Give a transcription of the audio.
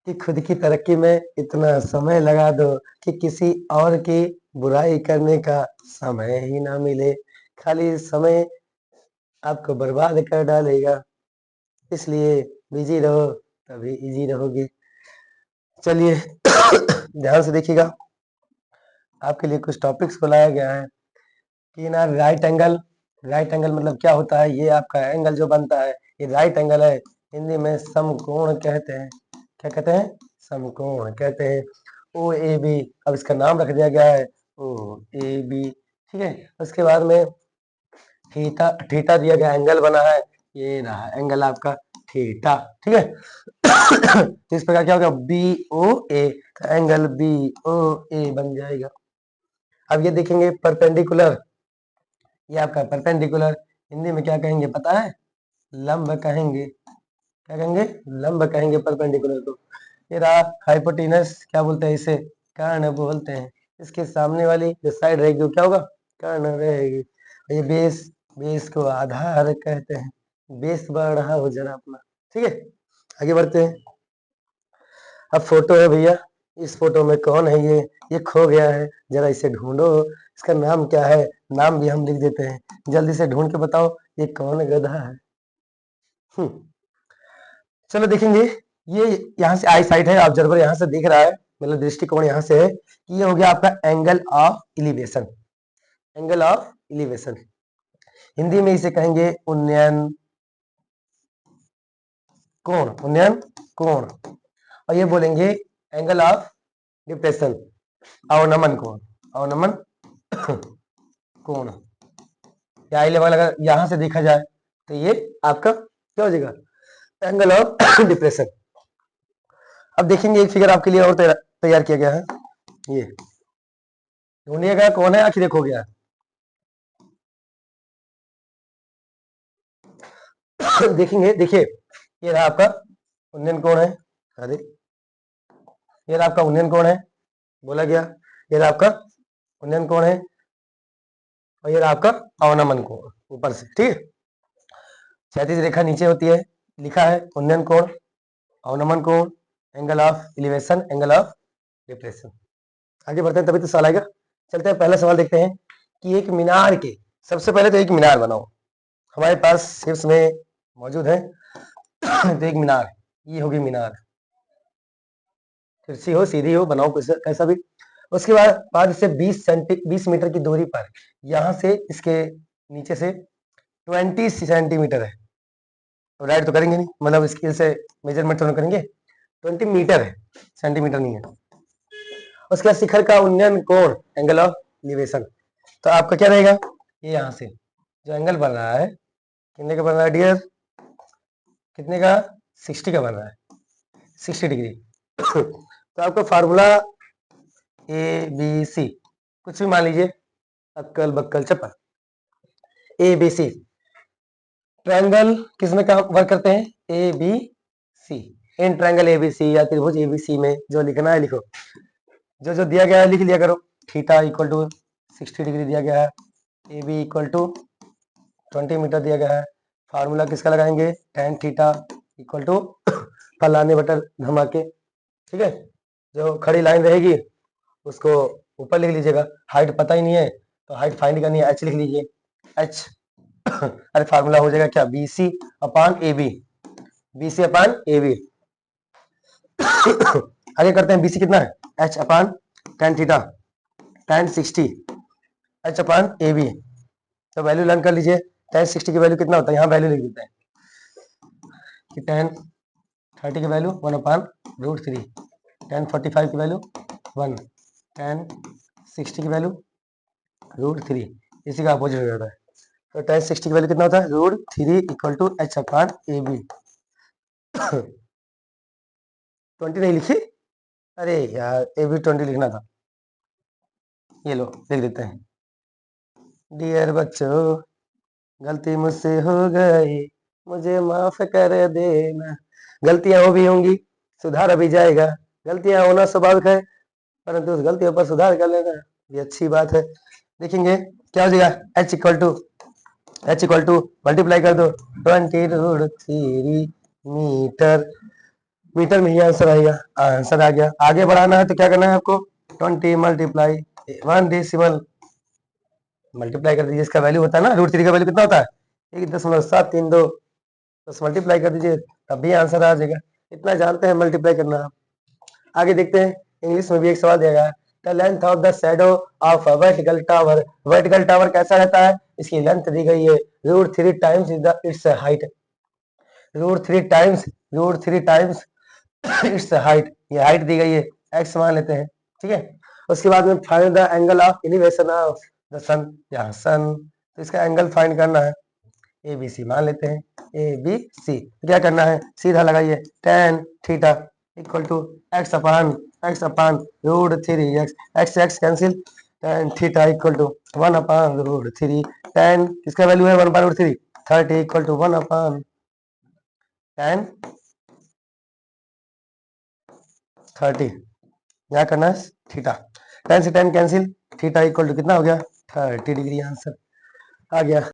कि खुद की तरक्की में इतना समय लगा दो कि किसी और की बुराई करने का समय ही ना मिले। खाली समय आपको बर्बाद कर डालेगा, इसलिए बिजी रहो तभी इजी रहोगे। चलिए ध्यान से देखिएगा, आपके लिए कुछ टॉपिक्स को लाया गया है कि ना राइट एंगल मतलब क्या होता है। ये आपका एंगल जो बनता है ये राइट एंगल है, हिंदी में समकोण कहते हैं। क्या कहते हैं? समकोण कहते हैं। ओ ए बी, अब इसका नाम रख दिया गया है ओ ए बी, ठीक है। उसके बाद में थीटा थीटा दिया गया, एंगल बना है, ये रहा एंगल आपका थीटा, ठीक है। तो इस प्रकार क्या होगा, बी ओ ए, एंगल बी ओ ए बन जाएगा। अब ये देखेंगे परपेंडिकुलर, ये आपका परपेंडिकुलर हिंदी में क्या कहेंगे पता है? लंब कहेंगे। क्या कहेंगे? लंब कहेंगे परपेंडिकुलर को। ये रहा हाइपोटेनस, क्या बोलते हैं इसे? कर्ण बोलते हैं। इसके सामने वाली जो साइड रहेगी वो क्या होगा? कर्ण रहेगी। ये बेस, बेस को आधार कहते हैं। बेस बढ़ रहा हो जरा अपना, ठीक है। आगे बढ़ते हैं। अब फोटो है भैया, इस फोटो में कौन है? ये खो गया है, जरा इसे ढूंढो। इसका नाम क्या है? नाम भी हम लिख देते हैं। जल्दी से ढूंढ के बताओ ये कौन गधा है। चलो देखेंगे, ये यहाँ से आई साइड है, ऑब्जर्वर यहाँ से देख रहा है, मतलब दृष्टिकोण यहाँ से है कि ये हो गया आपका angle of elevation. Angle of elevation Hindi में इसे कहेंगे उन्नयन कोण, उन्नयन कोण। और ये बोलेंगे एंगल ऑफ डिप्रेशन, अवनमन कोण, अवनमन कोण। या आई लेवल अगर यहां से देखा जाए तो ये आपका क्या हो जाएगा? Angle of depression. अब देखेंगे एक फिगर आपके लिए और तैयार किया गया है, ये ढूंढिएगा कौन है, आखिर देखो गया। देखेंगे, देखिए ये रहा आपका उन्नयन कोण है, अरे ये रहा आपका उन्नयन कोण है, बोला गया। ये रहा आपका उन्नयन कोण है और ये रहा आपका अवनमन कोण ऊपर से, ठीक है। क्षैतिज रेखा नीचे होती है, लिखा है उन्नयन कोण, अवनमन कोण, angle of elevation, angle of depression. आगे बढ़ते हैं तभी तो सवाल आएगा। चलते हैं, पहला सवाल देखते हैं कि एक मीनार के, सबसे पहले तो एक मीनार बनाओ, हमारे पास शेप्स में मौजूद है। तो एक मीनार, ये होगी मीनार, तिरछी हो सीधी हो बनाओ कैसा भी। उसके बाद इससे 20 मीटर की दूरी पर, यहां से इसके नीचे से 20 सेंटीमीटर है, तो राइट तो करेंगे नहीं, मतलब स्केल से मेजरमेंट तो करेंगे, 20 मीटर है, सेंटीमीटर नहीं है। उसके बाद शिखर का उन्नयन कोण, एंगल ऑफ एलिवेशन, तो आपका क्या रहेगा? ये यहाँ से जो एंगल बन रहा है, कितने का बन रहा है डियर? कितने का? 60 का बन रहा है, 60 डिग्री। तो आपका फार्मूला ए बी सी, कुछ भी मान लीजिए, अक्कल बक्कल चप्पल, ए बी सी। ट्रायंगल किसमें काम वर्क करते हैं? A B C. इन ट्रायंगल ए बी सी या त्रिभुज ए बी सी में जो लिखना है लिखो, जो जो दिया गया है लिख लिया करो। थीटा इक्वल टू 60 डिग्री दिया गया है, A B equal to 20 metre दिया गया है। फार्मूला किसका लगाएंगे? tan थीटा इक्वल टू फलाने बटर धमाके, ठीक है। जो खड़ी लाइन रहेगी उसको ऊपर लिख लीजिएगा। हाइट पता ही नहीं है तो हाइट फाइंड करनी है, एच लिख लीजिए, एच। अरे फार्मूला हो जाएगा क्या? B C upon A B, B C upon A B. आगे करते हैं, बीसी कितना है? H upon tan theta, tan 60, H upon A B. तो वैल्यू लर्न कर लीजिए, tan 60 की वैल्यू कितना होता है, यहाँ वैल्यू लिख देते हैं कि tan 30 की वैल्यू 1/√3, tan 45 की वैल्यू 1, tan 60 की वैल्यू √3, इसी का अपोजिट हो जाता है। तो tan 60 की वैल्यू कितना होता है? √3 equal to H upon A B. 20 नहीं लिखी, अरे यार ए बी 20 लिखना था, ये लो लिख देते हैं। डियर बच्चों, गलती मुझसे हो गई, मुझे माफ कर देना। गलतियां हो भी होंगी, सुधार अभी जाएगा। गलतियां होना स्वाभाविक है, परंतु उस गलतियों पर सुधार कर लेना ये अच्छी बात है। देखेंगे क्या हो जाएगा, एच इक्वल टू मल्टीप्लाई कर दो 20√3 मीटर, मीटर में ही आंसर आएगा। आंसर आ गया। आगे बढ़ाना है तो क्या करना है आपको, 20 मल्टीप्लाई 1 डेसिमल मल्टीप्लाई कर दीजिए। इसका वैल्यू होता है ना, √3 का वैल्यू कितना होता है, 1.732। बस मल्टीप्लाई कर दीजिए तब भी आंसर आ जाएगा। इतना जानते हैं मल्टीप्लाई करना आप। आगे देखते हैं, इंग्लिश में भी एक सवाल दिया गया है, the length of the shadow of a vertical tower. Vertical tower कैसा रहता है, इसकी लेंथ दी गई है √3 times it's height. √3 times it's height, ये हाइट दी गई है, एक्स मान लेते हैं, ठीक है। उसके बाद में find the angle of elevation of the sun, यहाँ सन, तो इसका एंगल फाइंड करना है, ए बी सी मान लेते हैं, ए बी सी। क्या करना है, सीधा लगाइए, tan theta equal to x upon X X cancel, tan theta equal to 1/√3, tan इसका वैल्यू है 1/√3, 30 इक्वल टू 1/tan 30। क्या करना है, थीटा, tan से tan cancel, theta equal to कितना हो गया, 30 डिग्री। आंसर आ गया।